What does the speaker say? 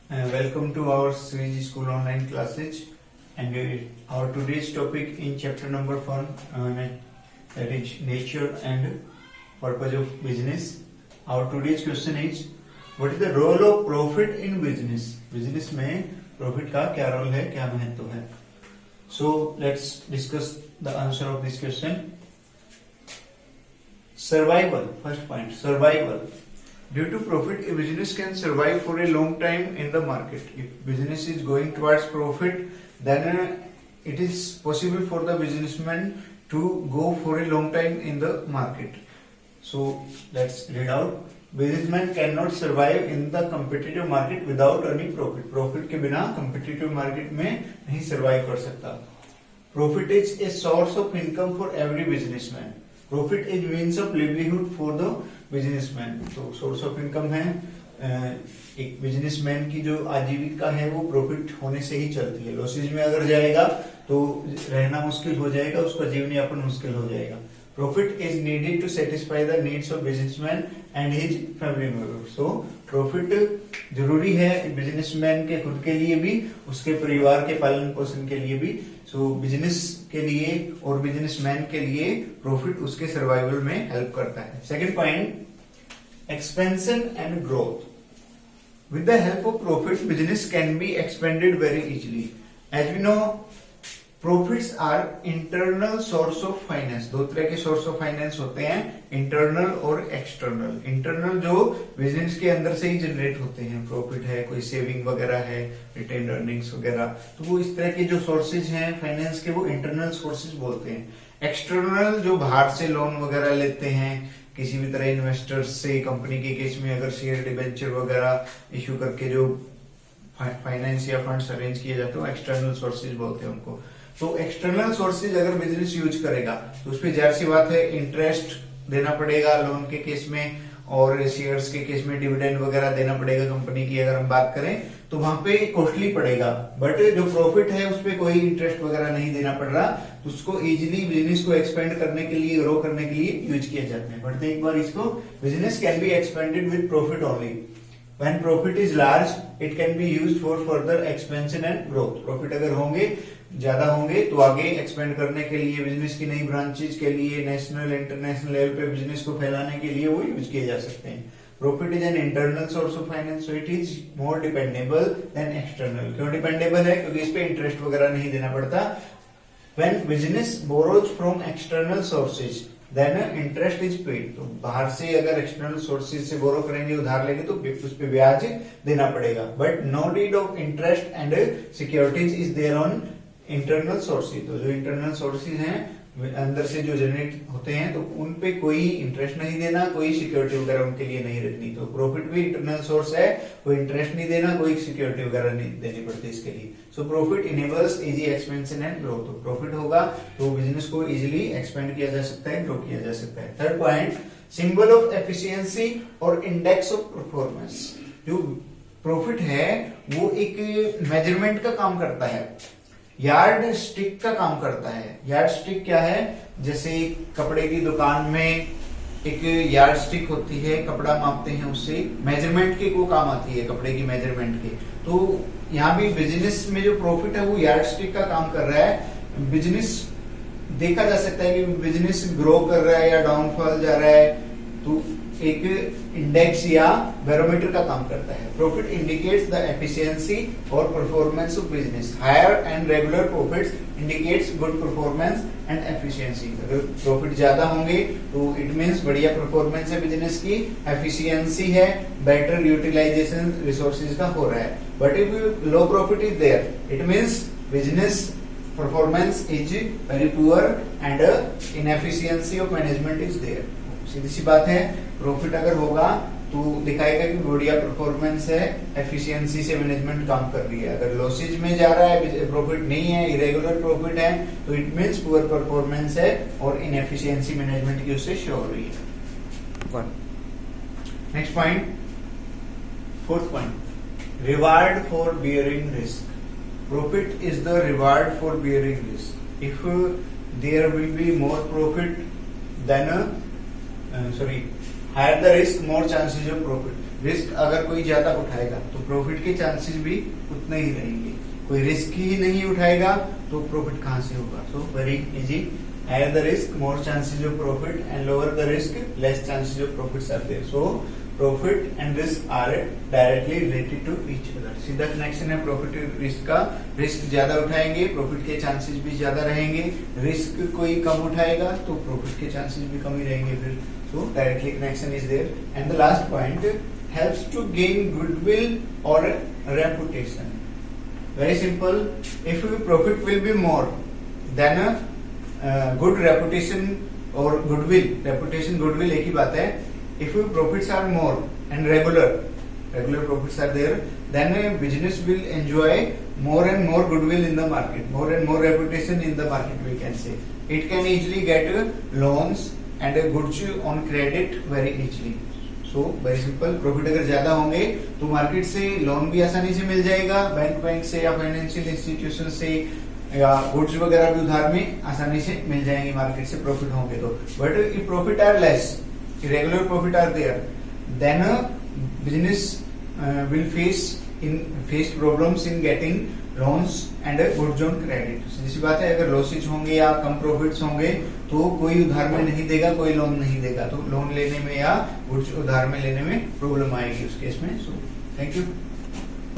Welcome to our Swedish School online classes, and our today's topic in chapter number 1, that is nature and purpose of business. Our today's question is, what is the role of profit in business? Business में profit का क्या role है, क्या महत्व है? So let's discuss the answer of this question. Survival. First point, survival. Due to profit, a business can survive for a long time in the market. If business is going towards profit, then it is possible for the businessman to go for a long time in the market. So let's read out. Businessman cannot survive in the competitive market without earning profit. Profit के बिना competitive market में नहीं survive कर सकता. Profit is a source of income for every businessman. Profit is means of livelihood for the businessman. तो source of income है. एक businessman की जो आजीविका है वो प्रॉफिट होने से ही चलती है. लॉसेज में अगर जाएगा तो रहना मुश्किल हो जाएगा, उसका जीवन यापन मुश्किल हो जाएगा. Profit is needed to satisfy the needs of businessman and his family members. So profit जरूरी है बिजनेसमैन के खुद के लिए भी, उसके परिवार के पालन पोषण के लिए भी. सो बिजनेस के लिए और बिजनेसमैन के लिए प्रॉफिट उसके सर्वाइवल में हेल्प करता है. Second point, expansion and growth. With the help of profit business can be expanded very easily. As we know, profits are internal source of finance. दो तरह के सोर्स ऑफ फाइनेंस होते हैं, internal और external. Internal जो business के अंदर से ही जनरेट होते हैं, प्रॉफिट है, कोई सेविंग वगैरह है, रिटेन अर्निंग्स वगैरह, तो वो इस तरह के जो सोर्सेज हैं फाइनेंस के, वो इंटरनल सोर्सेज बोलते हैं. एक्सटर्नल जो बाहर से लोन वगैरह लेते हैं किसी भी तरह इन्वेस्टर्स से, कंपनी के केस में अगर शेयर डिबेंचर वगैरह इश्यू करके जो फाइनेंस या फंड्स अरेंज किए जाते हैं, एक्सटर्नल सोर्सेज बोलते हैं उनको. तो एक्सटर्नल सोर्सेज अगर बिजनेस यूज करेगा तो उस पर जाहिर सी बात है इंटरेस्ट देना पड़ेगा लोन के केस में, और शेयर्स के केस में डिविडेंड वगैरह देना पड़ेगा. कंपनी की अगर हम बात करें तो वहां पे कॉस्टली पड़ेगा, बट जो प्रॉफिट है उस पर कोई इंटरेस्ट वगैरह नहीं देना पड़ रहा, तो उसको इजीली बिजनेस को एक्सपेंड करने के लिए, ग्रो करने के लिए यूज किया जाता है. बट एक बार इसको, business can be expanded with profit only. When profit is large, it can be used for further expansion and growth. Profit अगर होंगे, ज्यादा होंगे, तो आगे एक्सपेंड करने के लिए, बिजनेस की नई ब्रांचेज के लिए, नेशनल इंटरनेशनल लेवल पे बिजनेस को फैलाने के लिए वो यूज किए जा सकते हैं. Profit is an internal source of finance, so it is more dependable than external. क्यों डिपेंडेबल है? क्योंकि इस पे इंटरेस्ट वगैरह नहीं देना पड़ता. When business borrows from external sources, then interest is paid. तो बाहर से अगर एक्सटर्नल सोर्सेज से बोरो करेंगे, उधार लेंगे, तो उस पर ब्याज देना पड़ेगा. But no need of interest and securities is there on internal sources. तो जो इंटरनल सोर्सेज हैं अंदर से जो जनरेट होते हैं, तो उन पे कोई इंटरेस्ट नहीं देना, कोई सिक्योरिटी वगैरह उनके लिए नहीं रखनी. तो प्रॉफिट भी इंटरनल सोर्स है, कोई इंटरेस्ट नहीं देना, कोई सिक्योरिटी वगैरह नहीं देनी पड़ती इसके लिए. So profit enables easy expansion and growth. तो प्रॉफिट होगा तो बिजनेस को इजीली एक्सपेंड किया जा सकता है, ग्रो किया जा सकता है. Third point, symbol of efficiency और इंडेक्स ऑफ परफॉर्मेंस. जो प्रॉफिट है वो एक मेजरमेंट का काम करता है, यार्ड स्टिक का काम करता है. यार्ड स्टिक क्या है? जैसे कपड़े की दुकान में एक यार्ड स्टिक होती है, कपड़ा मापते हैं उससे, मेजरमेंट के को काम आती है, कपड़े की मेजरमेंट के. तो यहाँ भी बिजनेस में जो प्रॉफिट है वो यार्ड स्टिक का काम कर रहा है. बिजनेस देखा जा सकता है कि बिजनेस ग्रो कर रहा है या डाउनफॉल जा रहा है, तो एक इंडेक्स या बैरोमीटर का काम करता है. प्रॉफिट इंडिकेट्स द एफिशिएंसी और performance of business. Higher and regular profits indicates good performance and efficiency. अगर प्रॉफिट ज्यादा होंगे तो इट मींस बढ़िया परफॉर्मेंस है बिजनेस की, एफिशिएंसी है, बेटर यूटिलाइजेशन रिसोर्सेज का हो रहा है. But if low profit is there, it means business performance is very poor and inefficiency of management is there. सीधी सी बात है, प्रॉफिट अगर होगा तो दिखाएगा कि बढ़िया परफॉर्मेंस है, एफिशिएंसी से मैनेजमेंट काम कर रही है. अगर लॉसेज में जा रहा है, प्रॉफिट नहीं है, इरेगुलर प्रॉफिट है, तो इट मींस पुअर परफॉर्मेंस है और इनएफिशिएंसी मैनेजमेंट की उससे शो हो रही है. Next point, fourth point, reward for bearing risk. Profit is the reward for bearing risk. If there will be more profit then higher the risk, more chances of profit. Risk अगर कोई ज्यादा उठाएगा तो profit के chances भी उतने ही रहेंगे, कोई रिस्क ही नहीं उठाएगा तो प्रॉफिट कहां से होगा। So very easy, higher the risk more chances of profit and lower the risk less chances of profits are there. So profit and risk are directly related to each other. सीधा connection है profit risk का, risk ज्यादा उठाएंगे profit के chances भी ज्यादा रहेंगे, risk कोई कम उठाएगा तो प्रॉफिट के चांसेस भी कम ही रहेंगे फिर। So directly connection is there. And the last point, helps to gain goodwill or reputation. Very simple, if your profit will be more then a good reputation or goodwill, reputation goodwill एक ही बात है। If your profits are more and regular profits are there, then a business will enjoy more and more goodwill in the market, more and more reputation in the market, we can say. It can easily get loans and goods on credit very easily. So very simple, profit अगर ज्यादा होंगे तो market से loan भी आसानी से मिल जाएगा, bank से या फाइनेंशियल इंस्टीट्यूशन से, या गुड्स वगैरह भी उधार में आसानी से मिल जाएंगे मार्केट से प्रॉफिट होंगे तो। But if profit are less, irregular profit are there, then business will face problems in getting loans and goods on credit. जिसी बात है, अगर लॉसेज होंगे या कम प्रॉफिट्स होंगे तो कोई उधार में नहीं देगा, कोई लोन नहीं देगा, तो लोन लेने में या गुड्स उधार में लेने में प्रॉब्लम आएगी उस केस में। So thank you.